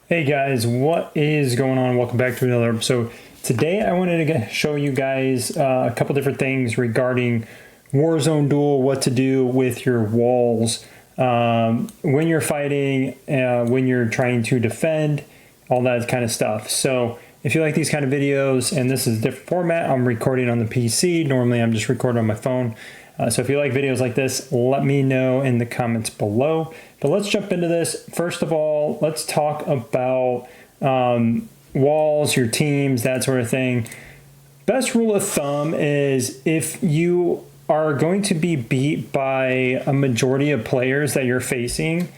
Hey guys, what is going on? Welcome back to another episode. Today I wanted to show you guys a couple different things regarding Warzone Duel, what to do with your walls when you're fighting, when you're trying to defend, all that kind of stuff. So if you like these kind of videos, and this is a different format, I'm recording on the PC. Normally I'm just recording on my phone. So if you like videos like this, let me know in the comments below. But let's jump into this. First of all, let's talk about walls, your teams, that sort of thing. Best rule of thumb is if you are going to be beat by a majority of players that you're facing,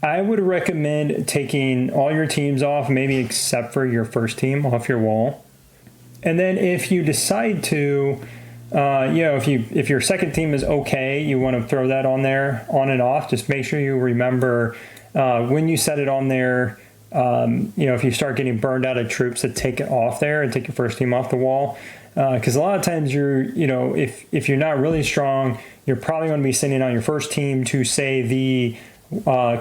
I would recommend taking all your teams off, maybe except for your first team, off your wall. And then if you decide to, if your second team is okay, you want to throw that on there, on and off. Just make sure you remember when you set it on there. If you start getting burned out of troops, to take it off there and take your first team off the wall. Because a lot of times if you're not really strong, you're probably going to be sending on your first team to say the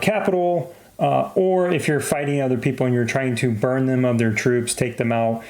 capital, or if you're fighting other people and you're trying to burn them of their troops, take them out.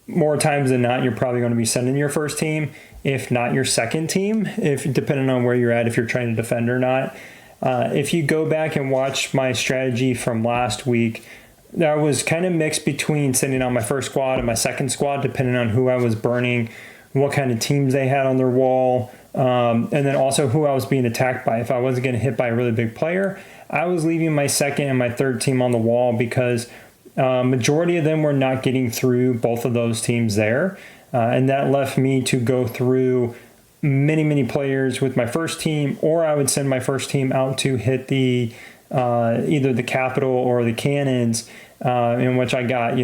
More times than not, you're probably going to be sending your first team, if not your second team, if depending on where you're at, if you're trying to defend or not. If you go back and watch my strategy from last week, that was kind of mixed between sending on my first squad and my second squad, depending on who I was burning, what kind of teams they had on their wall, and then also who I was being attacked by. If I wasn't getting hit by a really big player, I was leaving my second and my third team on the wall, because majority of them were not getting through both of those teams there. And that left me to go through many players with my first team, or I would send my first team out to hit the either the capital or the cannons, in which I got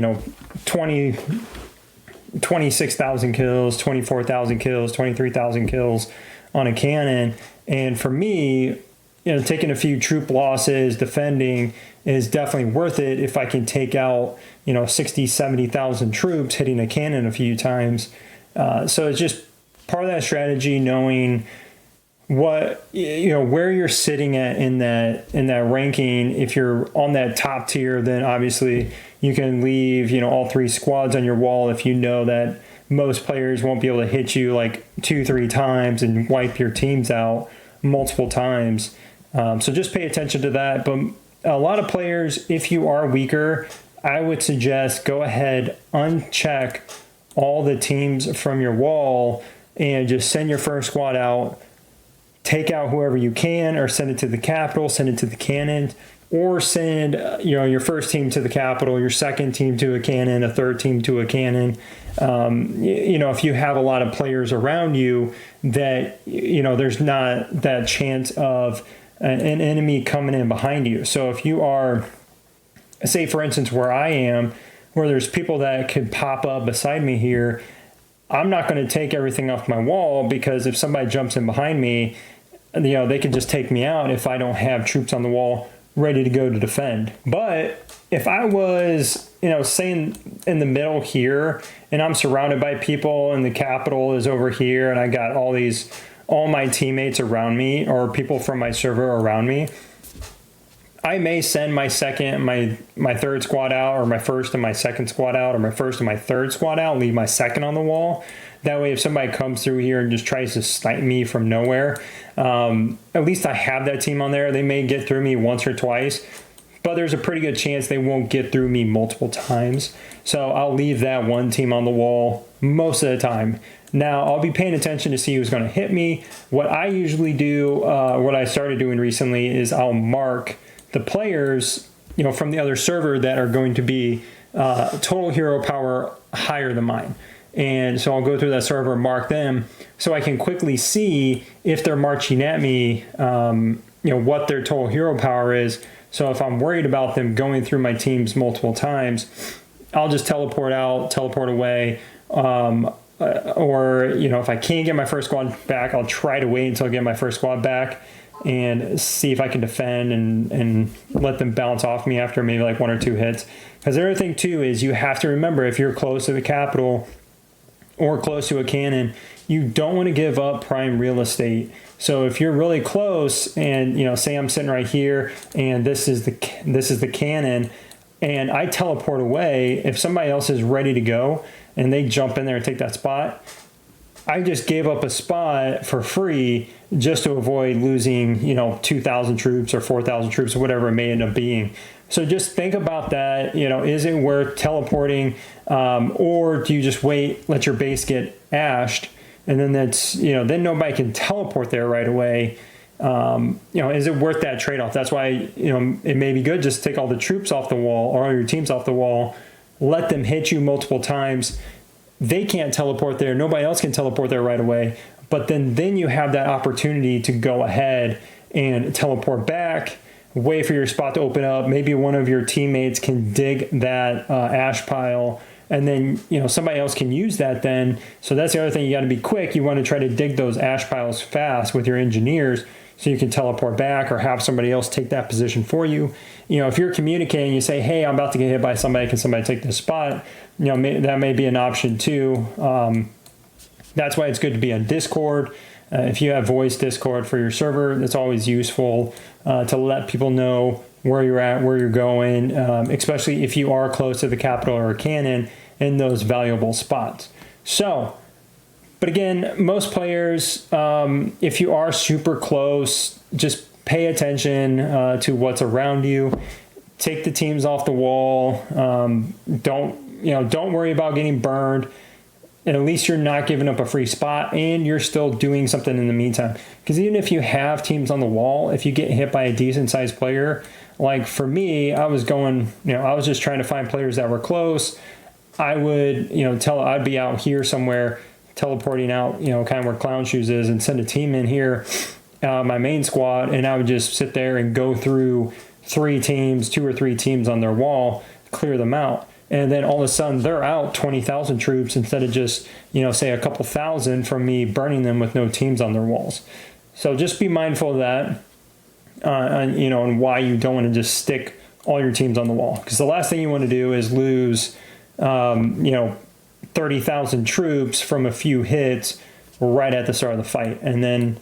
26,000 kills, 24,000 kills, 23,000 kills on a cannon. And for me, taking a few troop losses, defending, is definitely worth it if I can take out 60, 70,000 troops hitting a cannon a few times. So it's just part of that strategy, knowing what where you're sitting at in that ranking. If you're on that top tier, then obviously you can leave all three squads on your wall if you know that most players won't be able to hit you like 2-3 times and wipe your teams out multiple times. So just pay attention to that. But a lot of players, if you are weaker, I would suggest go ahead, uncheck all the teams from your wall, and just send your first squad out, take out whoever you can, or send it to the capital, send it to the cannon, or send your first team to the capital, your second team to a cannon, a third team to a cannon. If you have a lot of players around you that there's not that chance of an enemy coming in behind you. So if you are, say for instance where I am, where there's people that could pop up beside me here, I'm not going to take everything off my wall, because if somebody jumps in behind me, they can just take me out if I don't have troops on the wall ready to go to defend. But if I was, say in the middle here, and I'm surrounded by people, and the capital is over here, and I got all my teammates around me, or people from my server around me, I may send my second, my third squad out, or my first and my second squad out, or my first and my third squad out, and leave my second on the wall. That way, if somebody comes through here and just tries to snipe me from nowhere, at least I have that team on there. They may get through me once or twice, but there's a pretty good chance they won't get through me multiple times. So I'll leave that one team on the wall most of the time. Now, I'll be paying attention to see who's going to hit me. What I usually do, what I started doing recently, is I'll mark the players, from the other server that are going to be total hero power higher than mine. And so I'll go through that server, mark them, so I can quickly see if they're marching at me, what their total hero power is. So if I'm worried about them going through my teams multiple times, I'll just teleport out, teleport away. Or if I can't get my first squad back, I'll try to wait until I get my first squad back and see if I can defend and let them bounce off me after maybe like 1 or 2 hits. Because the other thing too is you have to remember, if you're close to the capital or close to a cannon, you don't want to give up prime real estate. So if you're really close and, say I'm sitting right here and this is the cannon and I teleport away, if somebody else is ready to go and they jump in there and take that spot, I just gave up a spot for free just to avoid losing, 2,000 troops or 4,000 troops or whatever it may end up being. So just think about that. Is it worth teleporting, or do you just wait, let your base get ashed, and then then nobody can teleport there right away? Is it worth that trade-off? That's why, it may be good just to take all the troops off the wall or all your teams off the wall, let them hit you multiple times. They can't teleport there. Nobody else can teleport there right away. But then you have that opportunity to go ahead and teleport back, wait for your spot to open up. Maybe one of your teammates can dig that ash pile, and then somebody else can use that then. So that's the other thing. You got to be quick. You want to try to dig those ash piles fast with your engineers so you can teleport back or have somebody else take that position for you. If you're communicating, you say, hey, I'm about to get hit by somebody. Can somebody take this spot? That may be an option too. That's why it's good to be on Discord. If you have voice Discord for your server, that's always useful to let people know where you're at, where you're going, especially if you are close to the capital or a cannon in those valuable spots. So, but again, most players, if you are super close, just pay attention to what's around you. Take the teams off the wall. Don't worry about getting burned. And at least you're not giving up a free spot and you're still doing something in the meantime. Because even if you have teams on the wall, if you get hit by a decent sized player, like for me, I was just trying to find players that were close. I would, I'd be out here somewhere teleporting out, kind of where Clown Shoes is, and send a team in here, my main squad, and I would just sit there and go through 2 or 3 teams on their wall, clear them out. And then all of a sudden they're out 20,000 troops instead of just, say a couple thousand from me burning them with no teams on their walls. So just be mindful of that, and why you don't want to just stick all your teams on the wall. Because the last thing you want to do is lose, 30,000 troops from a few hits right at the start of the fight. And then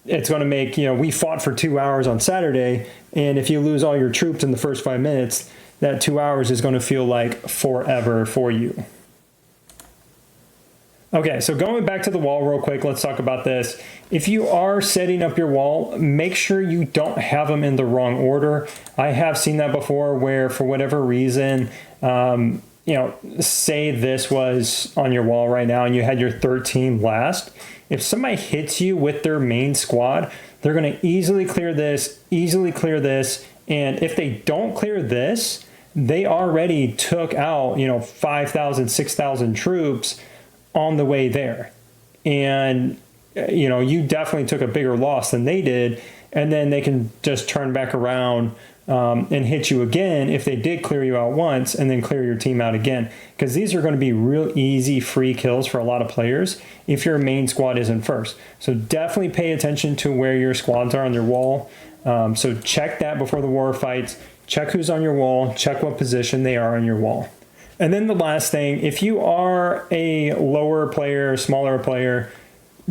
it's going to make, we fought for 2 hours on Saturday. And if you lose all your troops in the first 5 minutes, that 2 hours is going to feel like forever for you. Okay, so going back to the wall real quick, let's talk about this. If you are setting up your wall, make sure you don't have them in the wrong order. I have seen that before where for whatever reason, say this was on your wall right now and you had your third team last. If somebody hits you with their main squad, they're going to easily clear this, and if they don't clear this, they already took out, 5,000, 6,000 troops on the way there. And, you definitely took a bigger loss than they did. And then they can just turn back around and hit you again if they did clear you out once and then clear your team out again. Because these are going to be real easy free kills for a lot of players if your main squad isn't first. So definitely pay attention to where your squads are on their wall. So check that before the war fights. Check who's on your wall. Check what position they are on your wall. And then the last thing, if you are a lower player, smaller player,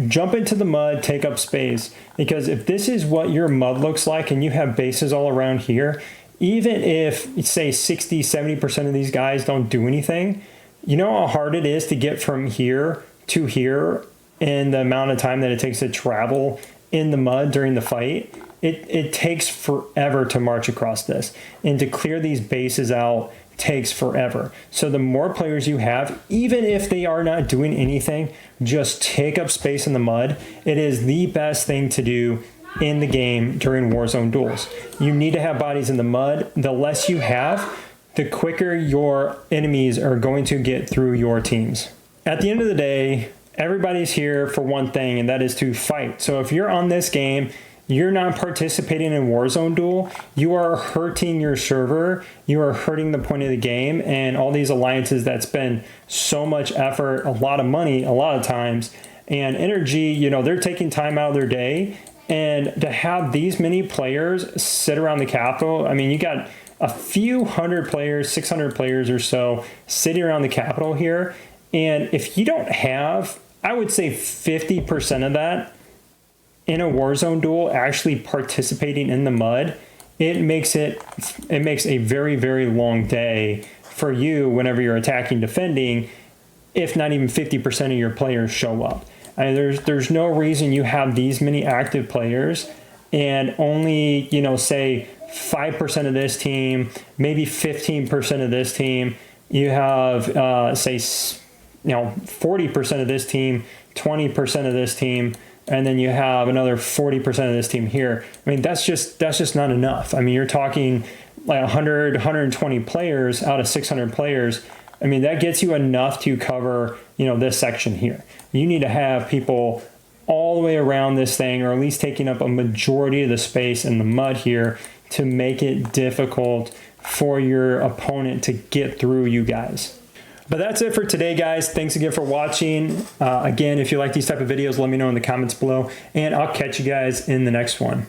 jump into the mud, take up space. Because if this is what your mud looks like and you have bases all around here, even if, say, 60, 70% of these guys don't do anything, you know how hard it is to get from here to here in the amount of time that it takes to travel in the mud during the fight? It takes forever to march across this, and to clear these bases out takes forever. So the more players you have, even if they are not doing anything, just take up space in the mud. It is the best thing to do in the game during Warzone duels. You need to have bodies in the mud. The less you have, the quicker your enemies are going to get through your teams. At the end of the day, everybody's here for one thing, and that is to fight. So if you're on this game, you're not participating in Warzone Duel, you are hurting your server, you are hurting the point of the game, and all these alliances that spend so much effort, a lot of money, a lot of times, and energy, they're taking time out of their day, and to have these many players sit around the Capitol, I mean, you got a few hundred players, 600 players or so, sitting around the Capitol here, and if you don't have I would say 50% of that in a Warzone duel actually participating in the mud, it makes a very, very long day for you whenever you're attacking, defending, if not even 50% of your players show up. I mean, there's no reason you have these many active players and only, you know, say 5% of this team, maybe 15% of this team. You have, say, you know, 40% of this team, 20% of this team, and then you have another 40% of this team here. I mean, that's just not enough. I mean, you're talking like 100, 120 players out of 600 players. I mean, that gets you enough to cover, you know, this section here. You need to have people all the way around this thing, or at least taking up a majority of the space in the mud here to make it difficult for your opponent to get through you guys. But that's it for today, guys. Thanks again for watching. Again, if you like these type of videos, let me know in the comments below, and I'll catch you guys in the next one.